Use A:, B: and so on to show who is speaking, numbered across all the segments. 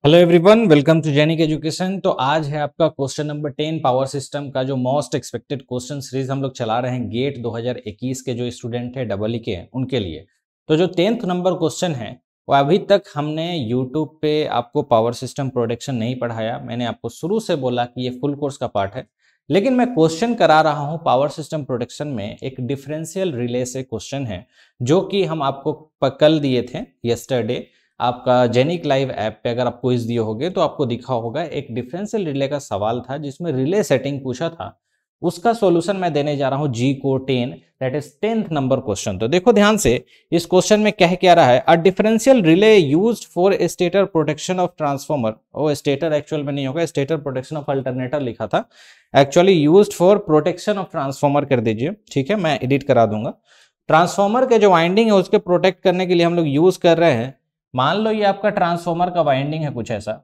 A: Hello everyone, welcome to Genic education. तो आज है आपका क्वेश्चन नंबर 10 पावर सिस्टम का जो मोस्ट एक्सपेक्टेड क्वेश्चन सीरीज हम लोग चला रहे हैं गेट 2021 के जो स्टूडेंट है डबल ई के उनके लिए। तो जो 10th नंबर क्वेश्चन है वो अभी तक हमने यूट्यूब पे आपको पावर सिस्टम प्रोडक्शन नहीं पढ़ाया। मैंने आपको शुरू से बोला कि ये फुल कोर्स का पार्ट है, लेकिन मैं क्वेश्चन करा रहा हूँ पावर सिस्टम प्रोडक्शन में एक डिफरेंशियल रिले से क्वेश्चन है जो कि हम आपको कल दिए थे यस्टरडे। आपका जेनिक लाइव ऐप पे अगर आप क्विज दिए होगे तो आपको दिखा होगा एक डिफरेंशियल रिले का सवाल था जिसमें रिले सेटिंग पूछा था। उसका सॉल्यूशन मैं देने जा रहा हूं जी को 10, that is 10th number question. तो देखो ध्यान से, इस क्वेश्चन में क्या रहा है, a differential relay used for stator protection of transformer. ओ स्टेटर एक्चुअल में नहीं होगा, स्टेटर प्रोटेक्शन ऑफ अल्टरनेटर लिखा था, actually used for protection of transformer कर दीजिए, ठीक है, मैं एडिट करा दूंगा। ट्रांसफॉर्मर के जो वाइंडिंग है उसके प्रोटेक्ट करने के लिए हम लोग यूज कर रहे हैं। मान लो ये आपका ट्रांसफॉर्मर का वाइंडिंग है कुछ ऐसा,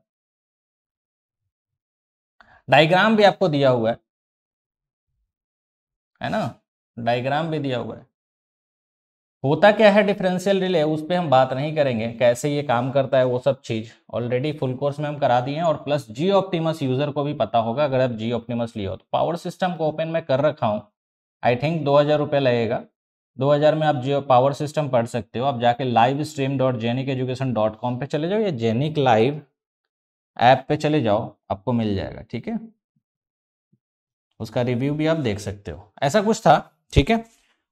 A: डायग्राम भी आपको दिया हुआ है ना, डायग्राम भी दिया हुआ है। होता क्या है डिफरेंशियल रिले, उस पर हम बात नहीं करेंगे, कैसे ये काम करता है वो सब चीज ऑलरेडी फुल कोर्स में हम करा दिए हैं, और प्लस जी ऑप्टिमस यूजर को भी पता होगा अगर आप जी ऑप्टिमस लिए हो। तो पावर सिस्टम को ओपन में कर रखा हूँ, आई थिंक 2000 रुपये लगेगा। 2000 में आप जियो पावर सिस्टम पढ़ सकते हो। आप जाके livestream.jenikeducation.com पे चले जाओ या जेनिक लाइव ऐप पे चले जाओ, आपको मिल जाएगा, ठीक है। उसका रिव्यू भी आप देख सकते हो, ऐसा कुछ था, ठीक है।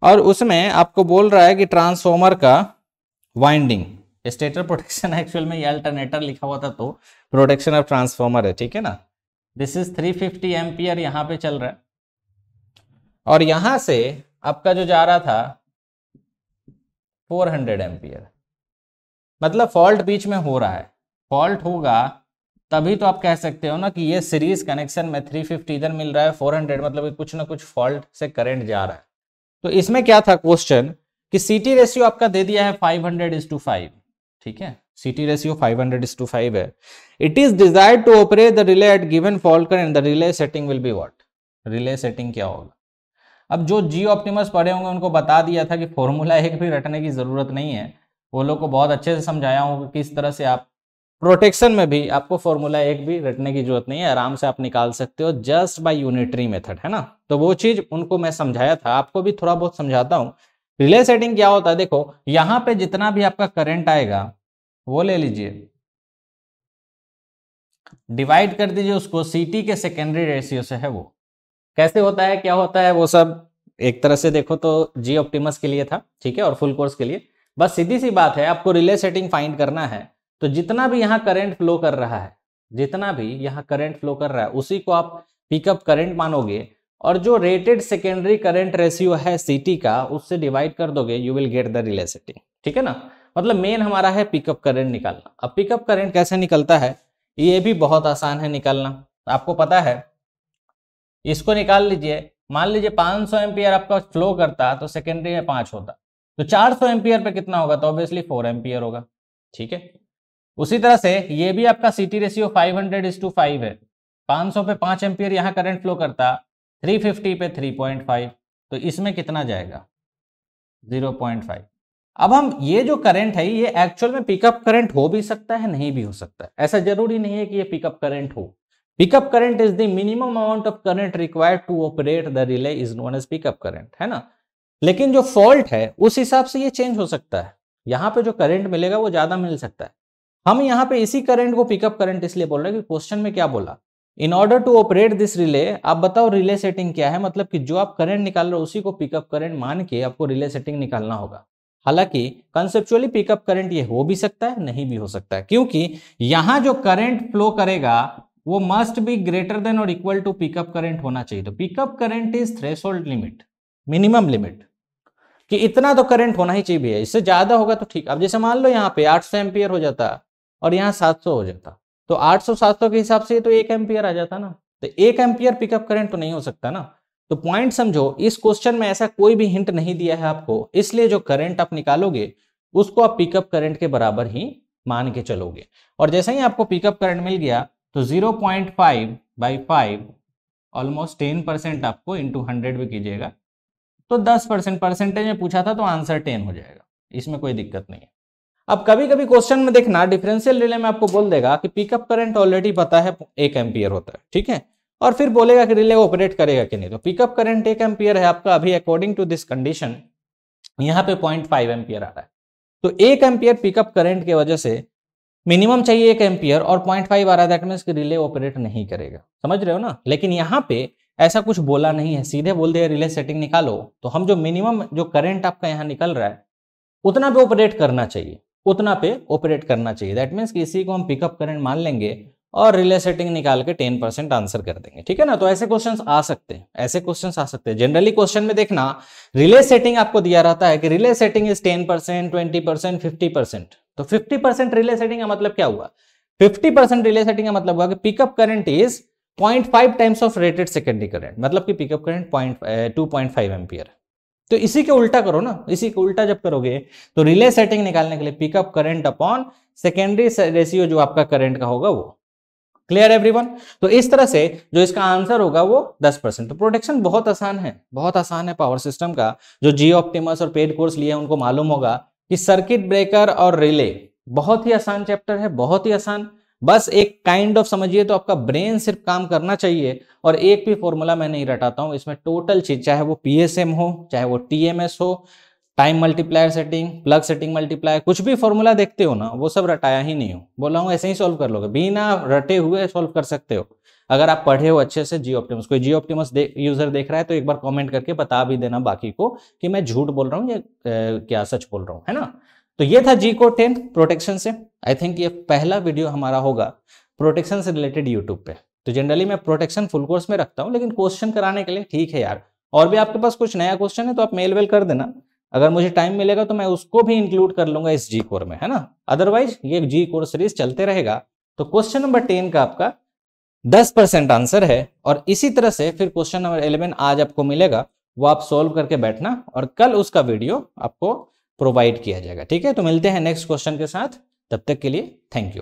A: और उसमें आपको बोल रहा है कि ट्रांसफॉर्मर का वाइंडिंग, स्टेटर प्रोटेक्शन, एक्चुअल में ये अल्टरनेटर लिखा हुआ था तो प्रोटेक्शन ऑफ ट्रांसफॉर्मर है, ठीक है ना। दिस इज 350 एम्पियर यहाँ पे चल रहा है, और यहां से आपका जो जा रहा था 400 एम्पियर। मतलब फॉल्ट बीच में हो रहा है, फॉल्ट होगा तभी तो आप कह सकते हो ना कि ये सीरीज कनेक्शन में 350 इधर मिल रहा है, 400 मतलब कुछ ना कुछ फॉल्ट से करंट जा रहा है। तो इसमें क्या था क्वेश्चन कि सीटी रेशियो आपका दे दिया है 500:5, ठीक है, सीटी रेशियो 500:5 है। It is desired to operate the relay at given fault current, the relay setting will be what, relay setting क्या होगा। अब जो जी ऑप्टिमस पढ़े होंगे उनको बता दिया था कि फॉर्मूला एक भी रटने की जरूरत नहीं है, वो लोग को बहुत अच्छे से समझाया हूँ कि किस तरह से आप प्रोटेक्शन में भी आपको फॉर्मूला एक भी रटने की जरूरत नहीं है, आराम से आप निकाल सकते हो जस्ट बाय यूनिटरी मेथड, है ना। तो वो चीज उनको मैं समझाया था, आपको भी थोड़ा बहुत समझाता हूँ। रिले सेटिंग क्या होता है, देखो यहां पे जितना भी आपका करंट आएगा वो ले लीजिए, डिवाइड कर दीजिए उसको सीटी के सेकेंडरी रेशियो से, है वो कैसे होता है, क्या होता है, वो सब एक तरह से देखो तो जी ऑप्टिमस के लिए था, ठीक है, और फुल कोर्स के लिए बस सीधी सी बात है, आपको रिले सेटिंग फाइंड करना है। तो जितना भी यहाँ करंट फ्लो कर रहा है, जितना भी यहाँ करंट फ्लो कर रहा है उसी को आप पिकअप करंट मानोगे, और जो रेटेड सेकेंडरी करंट रेशियो है सीटी का उससे डिवाइड कर दोगे, you will get the relay setting, ठीक है ना। मतलब मेन हमारा है पिकअप करंट निकालना। अब पिकअप करंट कैसे निकलता है, ये भी बहुत आसान है निकालना, आपको पता है। इसको निकाल लीजिए, मान लीजिए 500 एम्पियर आपका फ्लो करता तो सेकेंडरी में 5 होता, तो 400 एम्पियर पे कितना होगा, तो ऑब्वियसली 4 एम्पियर होगा, ठीक है। उसी तरह से ये भी आपका सीटी रेशियो 500:5 है, 500 पे 5 एम्पियर यहाँ करंट फ्लो करता, 350 पे 3.5, तो इसमें कितना जाएगा 0.5। अब हम ये जो करंट है ये एक्चुअल में पिकअप करंट हो भी सकता है, नहीं भी हो सकता है, ऐसा जरूरी नहीं है कि ये पिकअप करंट हो। Pickup current is the minimum amount of current required to operate the relay is known as pickup current, है ना। लेकिन जो फॉल्ट है उस हिसाब से ये चेंज हो सकता है, यहाँ पे जो करंट मिलेगा वो ज्यादा मिल सकता है। हम यहाँ पे इसी करंट को पिकअप करंट इसलिए बोल रहे हैं कि क्वेश्चन में क्या बोला, in order to operate this relay, आप बताओ रिले सेटिंग क्या है, मतलब कि जो आप करंट निकाल रहे हो उसी को पिकअप करंट मान के आपको रिले सेटिंग निकालना होगा। हालांकि कंसेप्चुअली पिकअप करंट ये हो भी सकता है, नहीं भी हो सकता है, क्योंकि यहां जो करंट फ्लो करेगा वो मस्ट बी ग्रेटर देन और इक्वल टू पिकअप करंट होना चाहिए। तो pickup current is threshold limit, minimum limit, कि इतना तो करंट होना ही चाहिए भैया, इससे ज्यादा होगा तो ठीक। अब जैसे मान लो यहाँ पे 800 एम्पियर हो जाता और यहाँ 700 हो जाता, तो 800-700 के हिसाब से तो 1 एम्पियर आ जाता ना, तो 1 एम्पियर पिकअप करंट तो नहीं हो सकता ना। तो पॉइंट समझो, इस क्वेश्चन में ऐसा कोई भी हिंट नहीं दिया है आपको, इसलिए जो करंट आप निकालोगे उसको आप पिकअप करंट के बराबर ही मान के चलोगे। और जैसे ही आपको पिकअप करंट मिल गया तो 0.5/5 ऑलमोस्ट 10% आपको इंटू 100 भी कीजिएगा तो 10%, परसेंटेज में पूछा था तो आंसर 10 हो जाएगा, इसमें कोई दिक्कत नहीं है। अब कभी कभी क्वेश्चन में देखना डिफरेंशियल रिले में आपको बोल देगा कि पिकअप करंट ऑलरेडी पता है 1 एम्पियर होता है, ठीक है, और फिर बोलेगा कि रिले ऑपरेट करेगा कि नहीं। तो पिकअप करंट 1 एम्पियर है आपका, अभी अकॉर्डिंग टू दिस कंडीशन यहाँ पे 0.5 एम्पियर आ रहा है। तो 1 एम्पियर पिकअप करंट की वजह से मिनिमम चाहिए 1 एम्पियर और 0.5 आ रहा है, दैट मीन्स कि रिले ऑपरेट नहीं करेगा। समझ रहे हो ना। लेकिन यहाँ पे ऐसा कुछ बोला नहीं है, सीधे बोल दिया रिले सेटिंग निकालो। तो हम जो मिनिमम जो करंट आपका यहाँ निकल रहा है उतना पे ऑपरेट करना चाहिए, उतना पे ऑपरेट करना चाहिए। दैट मीन्स कि इसी को हम पिकअप करंट मान लेंगे और रिले सेटिंग निकाल के 10% आंसर कर देंगे, ठीक है ना। तो ऐसे क्वेश्चंस आ सकते हैं, ऐसे क्वेश्चंस आ सकते हैं। जनरली क्वेश्चन में देखना रिले सेटिंग आपको दिया रहता है कि रिले सेटिंग इज 10%, 20%, 50%। तो 50% रिले सेटिंग का मतलब क्या हुआ? 50% रिले सेटिंग का मतलब हुआ कि pickup current is 0.5 times of rated secondary current, मतलब कि पिकअप करंट 2.5 एम्पियर। तो इसी के उल्टा करो ना, इसी के उल्टा जब करोगे तो रिले सेटिंग निकालने के लिए pickup current upon secondary ratio जो आपका करंट का होगा वो। Clear everyone? तो इस तरह से जो इसका आंसर होगा वो 10%। तो प्रोटेक्शन बहुत आसान है, बहुत आसान है पावर सिस्टम का। जो जियो ऑप्टिमस और पेड कोर्स लिए उनको मालूम होगा कि सर्किट ब्रेकर और रिले बहुत ही आसान चैप्टर है, बहुत ही आसान। बस एक काइंड ऑफ समझिए तो आपका ब्रेन सिर्फ काम करना चाहिए। और एक भी फॉर्मूला मैं नहीं रटाता हूं, इसमें टोटल चीज चाहे वो पीएसएम हो, चाहे वो टीएमएस हो, time multiplier setting, plug setting multiplier, कुछ भी फॉर्मूला देखते हो ना वो सब रटाया ही नहीं हो। बोला हूं ऐसे ही सॉल्व कर लोगे, बिना रटे हुए सॉल्व कर सकते हो अगर आप पढ़े हो अच्छे से जियो ऑप्टिमस। कोई जियो ऑप्टिमस यूजर देख रहा है तो एक बार कमेंट करके बता भी देना बाकी को कि मैं झूठ बोल रहा हूँ या क्या सच बोल रहा हूँ, है ना। तो ये था जी कोड 10 प्रोटेक्शन से। आई थिंक ये पहला वीडियो हमारा होगा प्रोटेक्शन से रिलेटेड यूट्यूब पे। तो जनरली मैं प्रोटेक्शन फुल कोर्स में रखता हूँ, लेकिन क्वेश्चन कराने के लिए ठीक है यार। और भी आपके पास कुछ नया क्वेश्चन है तो आप मेल वेल कर देना, अगर मुझे टाइम मिलेगा तो मैं उसको भी इंक्लूड कर लूंगा इस जी कोर में, है ना। अदरवाइज ये जी कोर सीरीज चलते रहेगा। तो क्वेश्चन नंबर 10 का आपका 10% आंसर है। और इसी तरह से फिर क्वेश्चन नंबर 11 आज आपको मिलेगा, वो आप सोल्व करके बैठना और कल उसका वीडियो आपको प्रोवाइड किया जाएगा, ठीक है। तो मिलते हैं नेक्स्ट क्वेश्चन के साथ, तब तक के लिए थैंक यू।